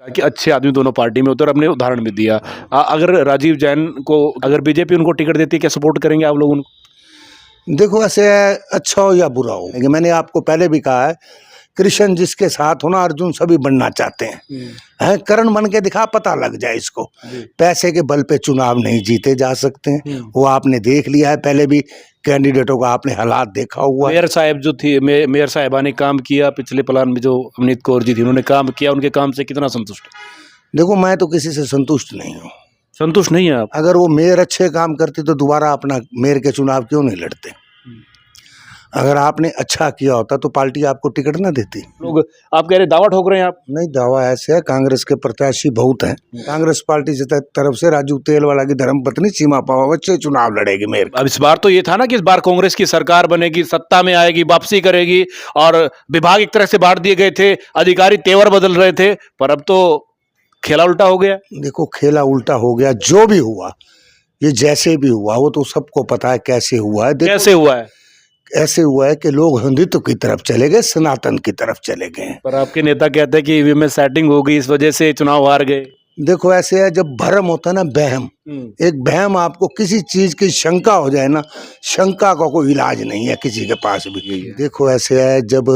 कि अच्छे आदमी दोनों पार्टी में होते और अपने उदाहरण भी दिया। अगर राजीव जैन को अगर बीजेपी उनको टिकट देती है, क्या सपोर्ट करेंगे आप लोग उनको? देखो ऐसे है, अच्छा हो या बुरा हो, लेकिन मैंने आपको पहले भी कहा है, कृष्ण जिसके साथ हो ना, अर्जुन सभी बनना चाहते हैं। करण बन के दिखा, पता लग जाए इसको। पैसे के बल पे चुनाव नहीं जीते जा सकते हैं, वो आपने देख लिया है। पहले भी कैंडिडेटों का आपने हालात देखा हुआ। मेयर साहब जो थी, मेयर साहिबा ने काम किया पिछले प्लान में, जो अवनीत कौर जी थी उन्होंने काम किया, उनके काम से कितना संतुष्ट? देखो मैं तो किसी से संतुष्ट नहीं हूँ। संतुष्ट नहीं है आप? अगर वो मेयर अच्छे काम करते तो दोबारा अपना मेयर के चुनाव क्यों नहीं लड़ते? अगर आपने अच्छा किया होता तो पार्टी आपको टिकट ना देती। लोग आप कह रहे दावा ठोक रहे हैं आप? नहीं, दावा ऐसे है, कांग्रेस के प्रत्याशी बहुत हैं। कांग्रेस पार्टी की तरफ से राजू तेलवाला की धर्मपत्नी सीमा पावावत से चुनाव लड़ेगी मेयर। अब इस बार तो ये था ना कि इस बार कांग्रेस की सरकार बनेगी, सत्ता में आएगी, वापसी करेगी, और विभाग एक तरह से बांट दिए गए थे, अधिकारी तेवर बदल रहे थे, पर अब तो खेला उल्टा हो गया। देखो खेला उल्टा हो गया, जो भी हुआ, ये जैसे भी हुआ वो तो सबको पता है कैसे हुआ है। कैसे हुआ है? ऐसे हुआ है कि लोग हिंदुत्व की तरफ चले गए, सनातन की तरफ चले गए। पर आपके नेता कहते हैं कि ईवीएम में सेटिंग हो गई, इस वजह से चुनाव हार गए। देखो ऐसे है, जब भ्रम होता है ना, बहम, एक बहम, आपको किसी चीज की शंका हो जाए ना, शंका का कोई इलाज नहीं है किसी के पास भी। देखो ऐसे है, जब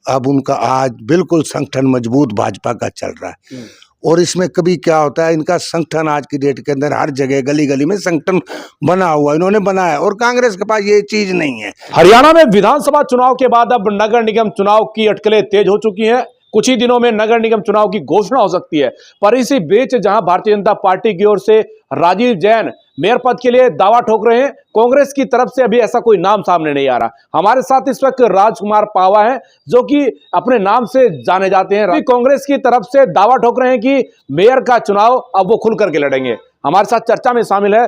अब उनका आज बिल्कुल संगठन मजबूत भाजपा का चल रहा है, और इसमें कभी क्या होता है, इनका संगठन आज की डेट के अंदर हर जगह गली गली में संगठन बना हुआ, इन्होंने बनाया, और कांग्रेस के पास ये चीज नहीं है। हरियाणा में विधानसभा चुनाव के बाद अब नगर निगम चुनाव की अटकलें तेज हो चुकी हैं। कुछ ही दिनों में नगर निगम चुनाव की घोषणा हो सकती है, पर इसी बीच जहां भारतीय जनता पार्टी की ओर से राजीव जैन मेयर पद के लिए दावा ठोक रहे हैं, कांग्रेस की तरफ से अभी ऐसा कोई नाम सामने नहीं आ रहा। हमारे साथ इस वक्त राजकुमार पावा हैं, जो कि अपने नाम से जाने जाते हैं। कांग्रेस की तरफ से दावा ठोक रहे हैं कि मेयर का चुनाव अब वो खुल करके लड़ेंगे। हमारे साथ चर्चा में शामिल है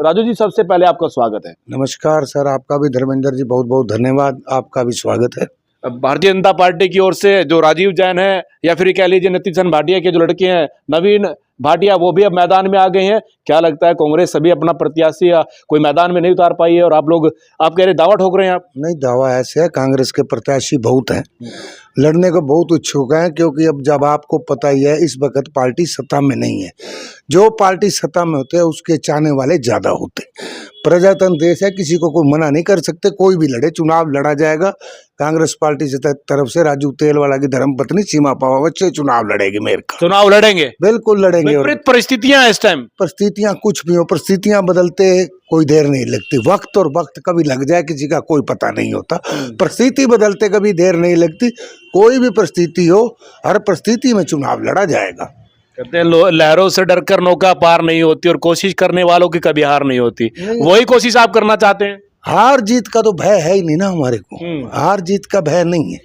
राजू जी, सबसे पहले आपका स्वागत है। नमस्कार सर, आपका भी धर्मेंद्र जी बहुत बहुत धन्यवाद, आपका भी स्वागत है। भारतीय जनता पार्टी की ओर से जो राजीव जैन है, या फिर कह लीजिए नितिन भाटिया के जो लड़के हैं नवीन भाटिया, वो भी अब मैदान में आ गए हैं। क्या लगता है, कांग्रेस अभी अपना प्रत्याशी कोई मैदान में नहीं उतार पाई है, और आप कह रहे दावा ठोक रहे हैं आप? नहीं, दावा ऐसे है, कांग्रेस के प्रत्याशी बहुत हैं, लड़ने को बहुत इच्छुक हैं, क्योंकि अब जब आपको पता ही है, इस वक्त पार्टी सत्ता में नहीं है। जो पार्टी सत्ता में होते हैं उसके चाहने वाले ज्यादा होते हैं। प्रजातंत्र देश है, किसी को कोई मना नहीं कर सकते, कोई भी लड़े, चुनाव लड़ा जाएगा। कांग्रेस पार्टी की तरफ से राजू तेलवाला की धर्मपत्नी सीमा पावावत से चुनाव लड़ेगी मेयर का। चुनाव लड़ेंगे? बिल्कुल लड़ेंगे। विपरीत परिस्थितियां इस टाइम? परिस्थितियां कुछ भी हो, परिस्थितियां बदलते कोई देर नहीं लगती। वक्त और वक्त कभी लग जाए किसी का कोई पता नहीं होता, परिस्थिति बदलते कभी देर नहीं लगती। कोई भी परिस्थिति हो, हर परिस्थिति में चुनाव लड़ा जाएगा। कहते हैं लहरों से डरकर नौका पार नहीं होती, और कोशिश करने वालों की कभी हार नहीं होती। वही कोशिश आप करना चाहते हैं? हार जीत का तो भय है ही नहीं ना हमारे को, हार जीत का भय नहीं है,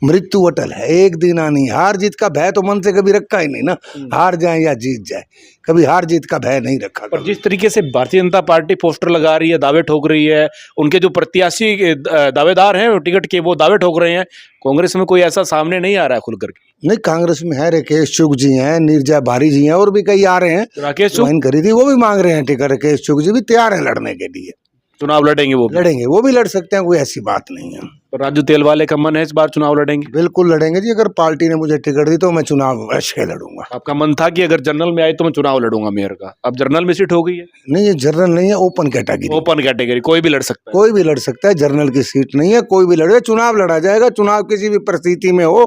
मृत्यु अटल है, एक दिन आनी। हार जीत का भय तो मन से कभी रखा ही नहीं ना, हार जाए या जीत जाए, कभी हार जीत का भय नहीं रखा। पर जिस तरीके से भारतीय जनता पार्टी पोस्टर लगा रही है, दावे ठोक रही है, उनके जो प्रत्याशी दावेदार हैं टिकट के, वो दावे ठोक रहे हैं, कांग्रेस में कोई ऐसा सामने नहीं आ रहा है खुल करके? नहीं, कांग्रेस में है, राकेश चुग जी हैं, नीरजा बारी जी हैं, और भी कई आ रहे हैं। राकेश चुग करी थी, वो भी मांग रहे हैं टिकट। राकेश चुग जी भी तैयार है लड़ने के लिए। चुनाव लड़ेंगे? वो लड़ेंगे, वो भी लड़ सकते हैं, कोई ऐसी बात नहीं है। राजू तेलवाले का मन है इस बार चुनाव लड़ेंगे? बिल्कुल लड़ेंगे जी, अगर पार्टी ने मुझे टिकट दी तो मैं चुनाव अवश्य लड़ूंगा। आपका मन था कि अगर जनरल में आई तो मैं चुनाव लड़ूंगा मेयर का, अब जनरल में सीट हो गई है? नहीं, ये जनरल नहीं है, ओपन कैटेगरी। ओपन कैटेगरी, कोई भी लड़ सकता है? कोई भी लड़ सकता है, जनरल की सीट नहीं है, कोई भी लड़े, चुनाव लड़ा जाएगा। चुनाव किसी भी परिस्थिति में हो।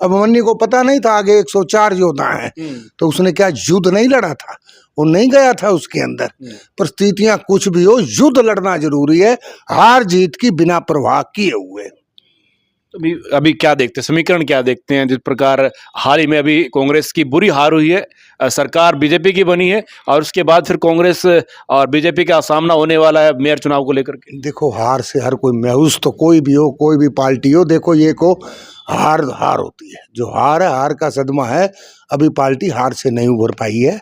अब मन्नी को पता नहीं था आगे 104 योद्धा है, तो उसने क्या युद्ध नहीं लड़ा था, वो नहीं गया था उसके अंदर। परिस्थितियां कुछ भी हो, युद्ध लड़ना जरूरी है, हार जीत की बिना परवाह किए हुए। अभी क्या देखते हैं, समीकरण क्या देखते हैं? जिस प्रकार हाल ही में अभी कांग्रेस की बुरी हार हुई है, सरकार बीजेपी की बनी है, और उसके बाद फिर कांग्रेस और बीजेपी का सामना होने वाला है मेयर चुनाव को लेकर के। देखो हार से हर कोई महूस, तो कोई भी हो, कोई भी पार्टी हो, देखो ये को हार हार होती है, जो हार है, हार का सदमा है। अभी पार्टी हार से नहीं उभर पाई है,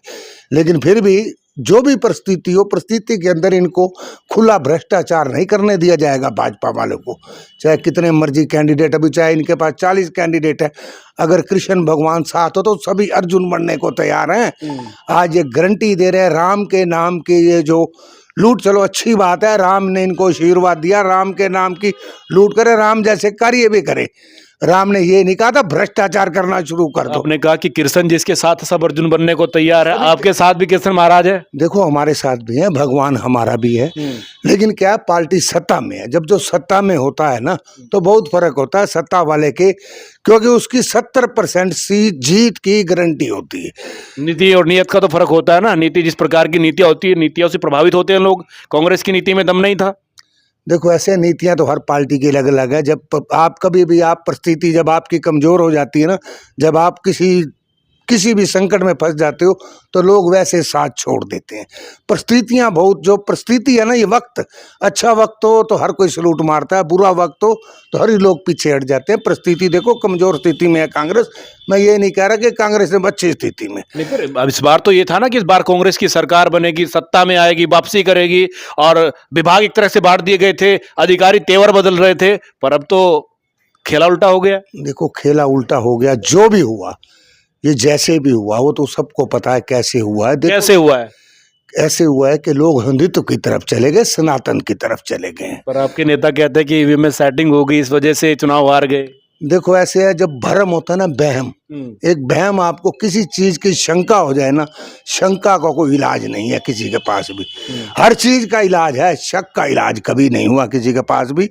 लेकिन फिर भी जो भी परिस्थिति हो, परिस्थिति के अंदर इनको खुला भ्रष्टाचार नहीं करने दिया जाएगा भाजपा वालों को। चाहे कितने मर्जी कैंडिडेट, अभी चाहे इनके पास 40 कैंडिडेट है, अगर कृष्ण भगवान साथ हो तो सभी अर्जुन बनने को तैयार हैं। आज ये गारंटी दे रहे हैं, राम के नाम की ये जो लूट, चलो अच्छी बात है, राम ने इनको आशीर्वाद दिया, राम के नाम की लूट करे, राम जैसे कार्य भी करे। राम ने ये नहीं कहा था भ्रष्टाचार करना शुरू कर दो। आपने कहा कि कृष्ण जिसके साथ सब अर्जुन बनने को तैयार है, आपके साथ भी कृष्ण महाराज है। देखो हमारे साथ भी है, भगवान हमारा भी है, लेकिन क्या पार्टी सत्ता में है। जब जो सत्ता में होता है ना तो बहुत फर्क होता है सत्ता वाले के, क्योंकि उसकी 70% सीट जीत की गारंटी होती है। नीति और नियत का तो फर्क होता है ना। नीति जिस प्रकार की नीतियां होती है, नीतियों से प्रभावित होते हैं लोग। कांग्रेस की नीति में दम नहीं था। देखो ऐसे नीतियां तो हर पार्टी की अलग अलग है। जब आप कभी भी आप परिस्थिति जब आपकी कमजोर हो जाती है ना, जब आप किसी भी संकट में फंस जाते हो तो लोग वैसे साथ छोड़ देते हैं। परिस्थितियां बहुत, जो परिस्थिति है ना, ये वक्त अच्छा वक्त हो तो हर कोई सलूट मारता है, बुरा वक्त हो तो हर ही लोग पीछे हट जाते हैं। परिस्थिति देखो कमजोर स्थिति में है कांग्रेस। मैं ये नहीं कह रहा कि कांग्रेस अच्छी स्थिति में। नहीं, पर अब इस बार तो ये था ना कि इस बार कांग्रेस की सरकार बनेगी, सत्ता में आएगी, वापसी करेगी, और विभाग एक तरह से बांट दिए गए थे, अधिकारी तेवर बदल रहे थे, पर अब तो खेला उल्टा हो गया। देखो खेला उल्टा हो गया, जो भी हुआ, ये जैसे भी हुआ वो तो सबको पता है कैसे हुआ है। कैसे हुआ है? ऐसे हुआ है कि लोग हिंदुत्व की तरफ चले गए, सनातन की तरफ चले गए। पर आपके नेता कहते हैं कि ईवीएम में सेटिंग हो गई, इस वजह से चुनाव हार गए। देखो ऐसे है, जब भ्रम होता है ना, बहम, एक बहम, आपको किसी चीज की शंका हो जाए ना, शंका का कोई इलाज नहीं है किसी के पास भी। हर चीज का इलाज है, शक का इलाज कभी नहीं हुआ किसी के पास भी।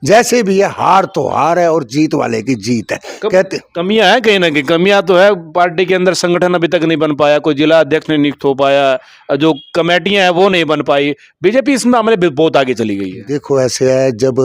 जैसे भी है, हार तो हार है और जीत वाले की जीत है। कहते कमियां है कहीं ना कहीं, कमियां तो है पार्टी के अंदर। संगठन अभी तक नहीं बन पाया, कोई जिला अध्यक्ष नहीं नियुक्त हो पाया, जो कमेटियां हैं वो नहीं बन पाई। बीजेपी इस मामले में बहुत आगे चली गई है। देखो ऐसे है, जब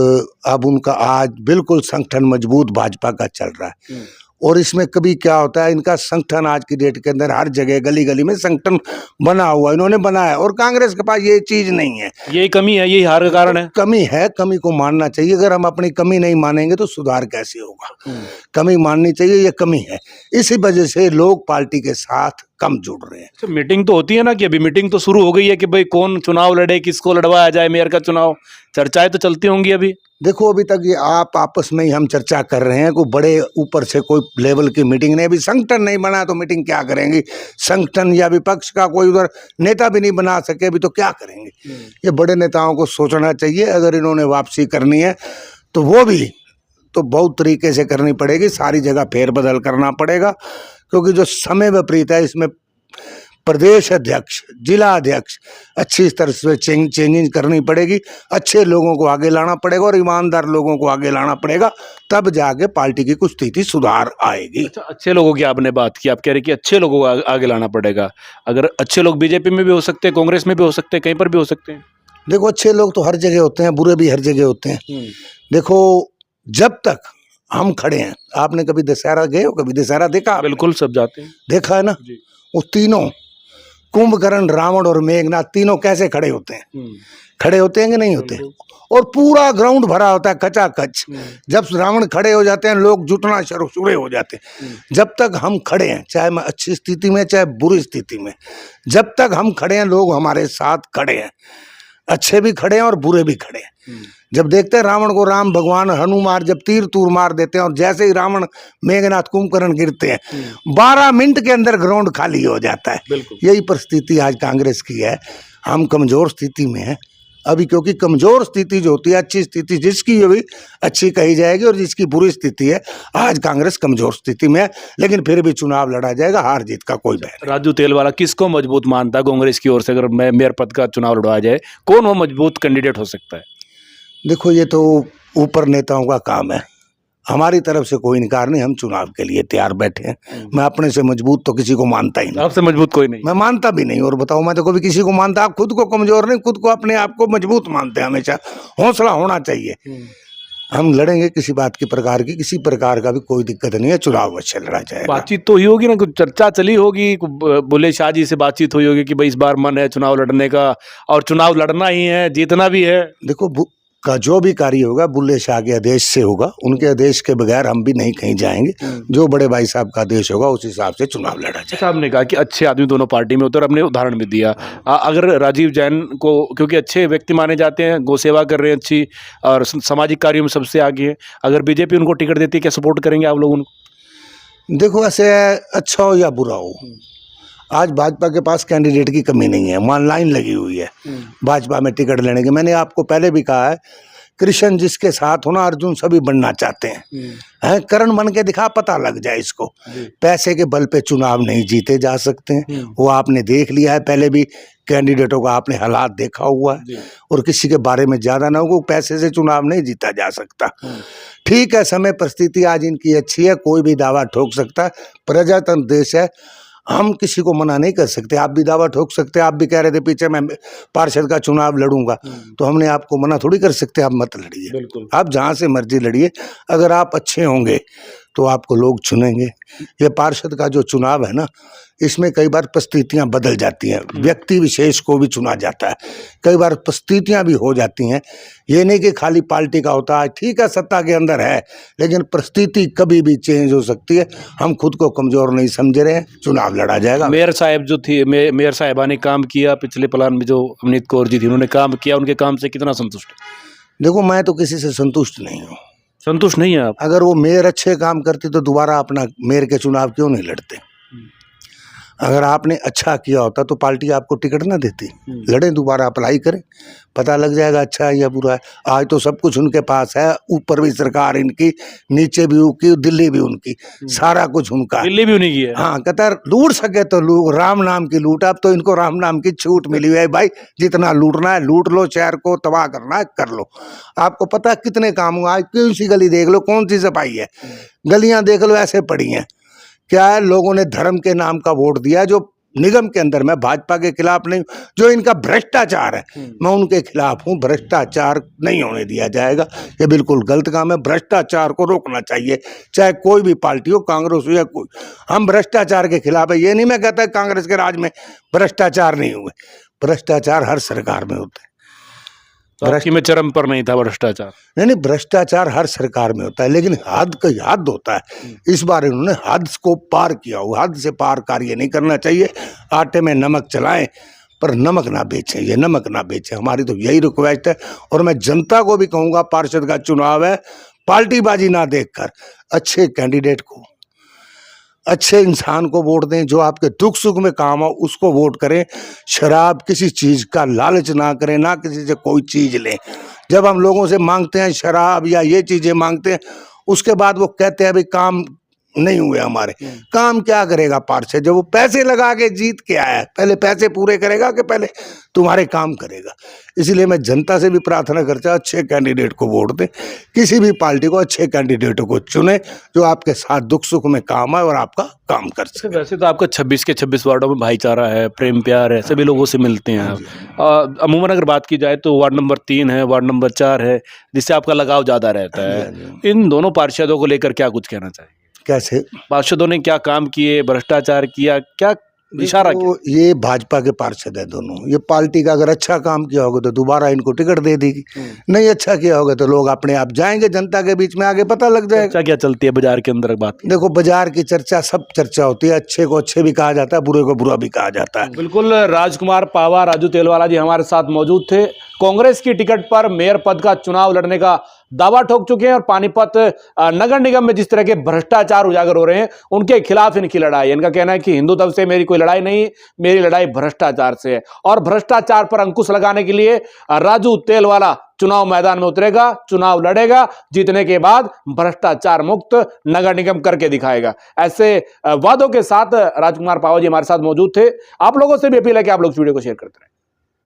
अब उनका आज बिल्कुल संगठन मजबूत भाजपा का चल रहा है, और इसमें कभी क्या होता है, इनका संगठन आज की डेट के अंदर हर जगह गली गली में संगठन बना हुआ, इन्होंने बनाया, और कांग्रेस के पास ये चीज नहीं है। यही कमी है, यही हार का कारण है। कमी है, कमी को मानना चाहिए। अगर हम अपनी कमी नहीं मानेंगे तो सुधार कैसे होगा? कमी माननी चाहिए, ये कमी है। इसी वजह से लोग पार्टी के साथ कम जुड़ रहे हैं। तो मीटिंग तो होती है ना, कि अभी मीटिंग तो शुरू हो गई है कि भाई कौन चुनाव लड़े, किसको लड़वाया जाए मेयर का चुनाव। चर्चाएं तो चलती होंगी अभी। देखो अभी तक ये आप आपस में ही हम चर्चा कर रहे हैं, कोई बड़े ऊपर से कोई लेवल की मीटिंग नहीं। अभी संगठन नहीं बना तो मीटिंग क्या करेंगे? संगठन या विपक्ष का कोई उधर नेता भी नहीं बना सके अभी, तो क्या करेंगे? ये बड़े नेताओं को सोचना चाहिए। अगर इन्होंने वापसी करनी है तो वो भी तो बहुत तरीके से करनी पड़ेगी, सारी जगह फेरबदल करना पड़ेगा, क्योंकि जो समय विपरीत है इसमें प्रदेश अध्यक्ष, जिला अध्यक्ष अच्छी तरह से चेंजिंग करनी पड़ेगी। अच्छे लोगों को आगे लाना पड़ेगा और ईमानदार लोगों को आगे लाना पड़ेगा, तब जाके पार्टी की कुछ स्थिति सुधार आएगी। अच्छा, अच्छे लोगों की आपने बात की, आप कह रहे कि अच्छे लोगों को आगे लाना पड़ेगा। अगर अच्छे लोग बीजेपी में भी हो सकते हैं, कांग्रेस में भी हो सकते हैं, कहीं पर भी हो सकते हैं। देखो अच्छे लोग तो हर जगह होते हैं, बुरे भी हर जगह होते हैं। देखो जब तक हम खड़े हैं, आपने कभी दशहरा गए हो? कभी दशहरा देखा आपने? बिल्कुल, सब जाते हैं। देखा है ना? वो तीनों, कुंभकर्ण, रावण और मेघनाथ, तीनों कैसे खड़े होते हैं? खड़े होते हैं कि नहीं होते? और पूरा ग्राउंड भरा होता है खचाखच। जब रावण खड़े हो जाते हैं, लोग जुटना शुरू हो जाते हैं। जब तक हम खड़े हैं, चाहे मैं अच्छी स्थिति में चाहे बुरी स्थिति में, जब तक हम खड़े हैं लोग हमारे साथ खड़े हैं। अच्छे भी खड़े हैं और बुरे भी खड़े हैं। जब देखते हैं रावण को राम भगवान हनुमान जब तीर तूर मार देते हैं, और जैसे ही रावण, मेघनाथ, कुंभकर्ण गिरते हैं, 12 मिनट के अंदर ग्राउंड खाली हो जाता है। यही परिस्थिति आज कांग्रेस की है। हम कमजोर स्थिति में हैं अभी, क्योंकि कमजोर स्थिति जो होती है, अच्छी स्थिति जिसकी भी अच्छी कही जाएगी और जिसकी बुरी स्थिति है, आज कांग्रेस कमजोर स्थिति में है। लेकिन फिर भी चुनाव लड़ा जाएगा, हार जीत का कोई भय नहीं। राजू तेलवाला किसको मजबूत मानता है कांग्रेस की ओर से? अगर मेयर पद का चुनाव लड़वाया जाए, कौन वो मजबूत कैंडिडेट हो सकता है? देखो ये तो ऊपर नेताओं का काम है, हमारी तरफ से कोई इनकार नहीं। हम चुनाव के लिए तैयार बैठे हैं। मैं अपने से मजबूत तो किसी को मानता ही नहीं। आपसे मजबूत कोई नहीं? मैं मानता भी नहीं। और बताओ, मैं तो कभी किसी को मानता। आप खुद को कमजोर नहीं, खुद को अपने आप को मजबूत मानते हैं। हमेशा हौसला होना चाहिए। हम लड़ेंगे किसी बात की प्रकार की, किसी प्रकार का भी कोई दिक्कत नहीं है। चुनाव अवश्य लड़ा जाएगा। बातचीत तो हुई होगी ना, कुछ चर्चा चली होगी, बुल्ले शाह जी से बातचीत हुई होगी कि भाई इस बार मन है चुनाव लड़ने का, और चुनाव लड़ना ही है, जीतना भी है। देखो का जो भी कार्य होगा बुल्ले शाह के आदेश से होगा। उनके आदेश के बगैर हम भी नहीं कहीं जाएंगे। जो बड़े भाई साहब का आदेश होगा उस हिसाब से चुनाव लड़ा जाए। साहब ने कहा कि अच्छे आदमी दोनों पार्टी में होते हैं, और अपने उदाहरण भी दिया। अगर राजीव जैन को, क्योंकि अच्छे व्यक्ति माने जाते हैं, गौ सेवा कर रहे हैं अच्छी, और सामाजिक कार्यों में सबसे आगे है, अगर बीजेपी उनको टिकट देती है, क्या सपोर्ट करेंगे आप लोग उनको? देखो ऐसे अच्छा हो या बुरा हो, आज भाजपा के पास कैंडिडेट की कमी नहीं है। मान लाइन लगी हुई है भाजपा में टिकट लेने की। मैंने आपको पहले भी कहा है कृष्ण जिसके साथ होना अर्जुन सभी बनना चाहते हैं, करण बन के दिखा, पता लग जाए इसको। पैसे के बल पे चुनाव नहीं जीते जा सकते हैं, वो आपने देख लिया है, पहले भी कैंडिडेटों का आपने हालात देखा हुआ है। और किसी के बारे में ज्यादा ना हो, पैसे से चुनाव नहीं जीता जा सकता। ठीक है, समय परिस्थिति आज इनकी अच्छी है, कोई भी दावा ठोक सकता है, प्रजातंत्र देश है, हम किसी को मना नहीं कर सकते। आप भी दावा ठोक सकते हैं, आप भी कह रहे थे पीछे मैं पार्षद का चुनाव लड़ूंगा, तो हमने आपको मना थोड़ी कर सकते, आप मत लड़िए, आप जहां से मर्जी लड़िए। अगर आप अच्छे होंगे तो आपको लोग चुनेंगे। ये पार्षद का जो चुनाव है ना, इसमें कई बार परिस्थितियां बदल जाती हैं, व्यक्ति विशेष को भी चुना जाता है, कई बार परिस्थितियां भी हो जाती हैं। ये नहीं कि खाली पार्टी का होता है, ठीक है सत्ता के अंदर है, लेकिन परिस्थिति कभी भी चेंज हो सकती है। हम खुद को कमजोर नहीं समझ रहे हैं, चुनाव लड़ा जाएगा। मेयर साहब जो थी, मेयर साहिबा ने काम किया पिछले प्लान में, जो अवनीत कौर जी थी उन्होंने काम किया, उनके काम से कितना संतुष्ट? देखो, मैं तो किसी से संतुष्ट नहीं हूँ। संतुष्ट नहीं है आप? अगर वो मेयर अच्छे काम करते तो दोबारा अपना मेयर के चुनाव क्यों नहीं लड़ते? अगर आपने अच्छा किया होता तो पार्टी आपको टिकट ना देती। लड़ें, दोबारा अप्लाई करें, पता लग जाएगा अच्छा है या बुरा है। आज तो सब कुछ उनके पास है, ऊपर भी सरकार इनकी, नीचे भी उनकी, दिल्ली भी उनकी, सारा कुछ उनका। दिल्ली भी उन्हीं की है। हाँ, कहता लूट सके तो लूट, राम नाम की लूट। अब तो इनको राम नाम की छूट मिली हुई है भाई, जितना लूटना है लूट लो, शहर को तबाह करना है कर लो। आपको पता कितने काम हुआ, आज कौन सी गली देख लो, कौन सी सफाई है, गलियां देख लो ऐसे पड़ी हैं। क्या है, लोगों ने धर्म के नाम का वोट दिया, जो निगम के अंदर, मैं भाजपा के खिलाफ नहीं, जो इनका भ्रष्टाचार है मैं उनके खिलाफ हूँ। भ्रष्टाचार नहीं होने दिया जाएगा, ये बिल्कुल गलत काम है। भ्रष्टाचार को रोकना चाहिए, चाहे कोई भी पार्टी हो, कांग्रेस हो या कोई। हम भ्रष्टाचार के खिलाफ है। ये नहीं मैं कहता कांग्रेस के राज में भ्रष्टाचार नहीं हुए, भ्रष्टाचार हर सरकार में होते हैं। आपकी में चरम पर नहीं था भ्रष्टाचार? नहीं, भ्रष्टाचार हर सरकार में होता है, लेकिन हद का हद होता है। इस बार इन्होंने हद को पार किया हुआ, हद से पार कार्य नहीं करना चाहिए। आटे में नमक चलाएं पर नमक ना बेचें, ये नमक ना बेचें, हमारी तो यही रिक्वेस्ट है। और मैं जनता को भी कहूँगा, पार्षद का चुनाव है, पार्टीबाजी ना देखकर अच्छे कैंडिडेट को, अच्छे इंसान को वोट दें, जो आपके दुख सुख में काम हो उसको वोट करें। शराब किसी चीज़ का लालच ना करें, ना किसी से कोई चीज़ लें। जब हम लोगों से मांगते हैं शराब या ये चीज़ें मांगते हैं, उसके बाद वो कहते हैं भाई काम नहीं हुए हमारे। काम क्या करेगा पार्षद, जब वो पैसे लगा के जीत के आया है, पहले पैसे पूरे करेगा कि पहले तुम्हारे काम करेगा? इसीलिए मैं जनता से भी प्रार्थना करता हूँ, अच्छे कैंडिडेट को वोट दें, किसी भी पार्टी को अच्छे कैंडिडेटों को चुने, जो आपके साथ दुख सुख में काम आए और आपका काम कर सके। वैसे तो आपका 26 के 26 वार्डों में भाईचारा है, प्रेम प्यार है, सभी लोगों से मिलते हैं आप। अमूमन अगर बात की जाए तो वार्ड नंबर 3 है, वार्ड नंबर 4 है, जिससे आपका लगाव ज़्यादा रहता है। इन दोनों पार्षदों को लेकर क्या कुछ कहना चाहिए? कैसे पार्षदों ने क्या काम किए, भ्रष्टाचार किया, क्या इशारा किया? ये भाजपा के पार्षद है दोनों। ये पार्टी का अगर अच्छा काम किया होगा तो दोबारा इनको टिकट दे देगी, नहीं अच्छा किया होगा तो लोग अपने आप जाएंगे जनता के बीच में, आगे पता लग जाएगा। चर्चा क्या चलती है बाजार के अंदर? बात देखो, बाजार की चर्चा, सब चर्चा होती है, अच्छे को अच्छे भी कहा जाता है, बुरे को बुरा भी कहा जाता है। बिल्कुल, राजकुमार पावा, राजू तेलवाला जी हमारे साथ मौजूद थे। कांग्रेस की टिकट पर मेयर पद का चुनाव लड़ने का दावा ठोक चुके हैं और पानीपत नगर निगम में जिस तरह के भ्रष्टाचार उजागर हो रहे हैं उनके खिलाफ इनकी लड़ाई। इनका कहना है कि हिंदुत्व से मेरी कोई लड़ाई नहीं, मेरी लड़ाई भ्रष्टाचार से है। और भ्रष्टाचार पर अंकुश लगाने के लिए राजू तेलवाला चुनाव मैदान में उतरेगा, चुनाव लड़ेगा, जीतने के बाद भ्रष्टाचार मुक्त नगर निगम करके दिखाएगा। ऐसे वादों के साथ राजकुमार पावा जी हमारे साथ मौजूद थे। आप लोगों से भी अपील है कि आप लोग वीडियो को शेयर करते रहें।